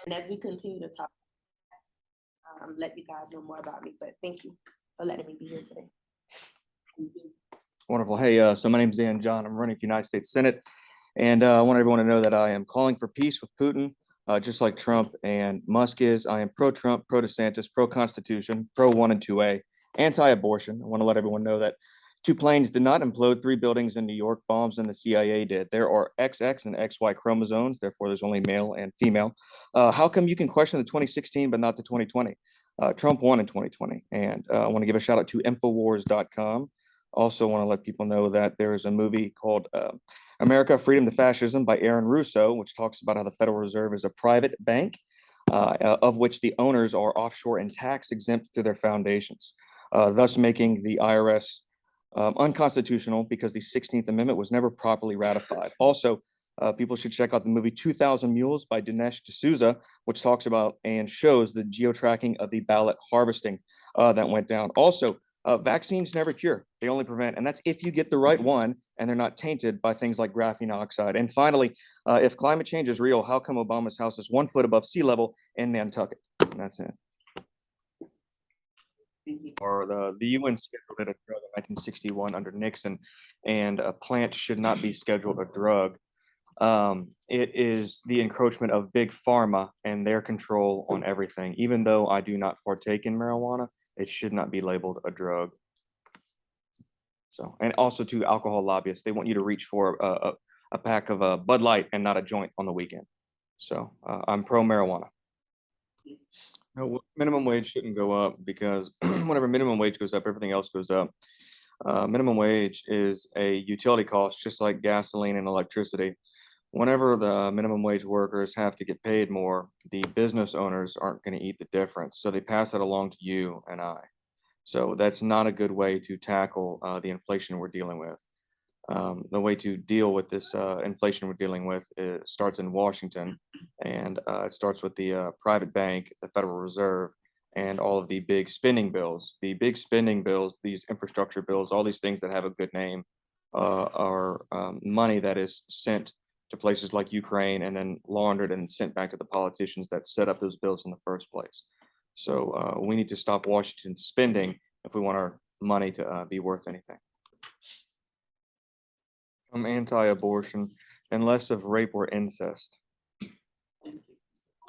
And as we continue to talk, let you guys know more about me. But thank you for letting me be here today. Wonderful. Hey, so my name is Dan John. I'm running for United States Senate, and I want everyone to know that I am calling for peace with Putin, just like Trump and Musk is. I am pro-Trump, pro-DeSantis, pro-Constitution, pro-1 and 2A, anti-abortion. I want to let everyone know that 2 planes did not implode, 3 buildings in New York, bombs in the CIA did. There are XX and XY chromosomes, therefore there's only male and female. How come you can question the 2016 but not the 2020? Trump won in 2020, and I want to give a shout out to Infowars.com. Also want to let people know that there is a movie called America, Freedom to Fascism by Aaron Russo, which talks about how the Federal Reserve is a private bank of which the owners are offshore and tax exempt through their foundations, thus making the IRS unconstitutional because the 16th Amendment was never properly ratified. Also, people should check out the movie 2000 Mules by Dinesh D'Souza, which talks about and shows the geo-tracking of the ballot harvesting that went down. Also, vaccines never cure, they only prevent, and that's if you get the right one and they're not tainted by things like graphene oxide. And finally, if climate change is real, how come Obama's house is 1 foot above sea level in Nantucket? And that's it. Or the UN scheduled it a drug in 1961 under Nixon, and a plant should not be scheduled a drug. It is the encroachment of big pharma and their control on everything. Even though I do not partake in marijuana, it should not be labeled a drug. So, and also to alcohol lobbyists, they want you to reach for a pack of Bud Light and not a joint on the weekend. So I'm pro marijuana. No, minimum wage shouldn't go up because whenever minimum wage goes up, everything else goes up. Minimum wage is a utility cost, just like gasoline and electricity. Whenever the minimum wage workers have to get paid more, the business owners aren't going to eat the difference. So they pass it along to you and I. So that's not a good way to tackle the inflation we're dealing with. The way to deal with this inflation we're dealing with starts in Washington, and it starts with the private bank, the Federal Reserve, and all of the big spending bills. The big spending bills, these infrastructure bills, all these things that have a good name are money that is sent to places like Ukraine and then laundered and sent back to the politicians that set up those bills in the first place. So we need to stop Washington spending if we want our money to be worth anything. I'm anti-abortion unless of rape or incest.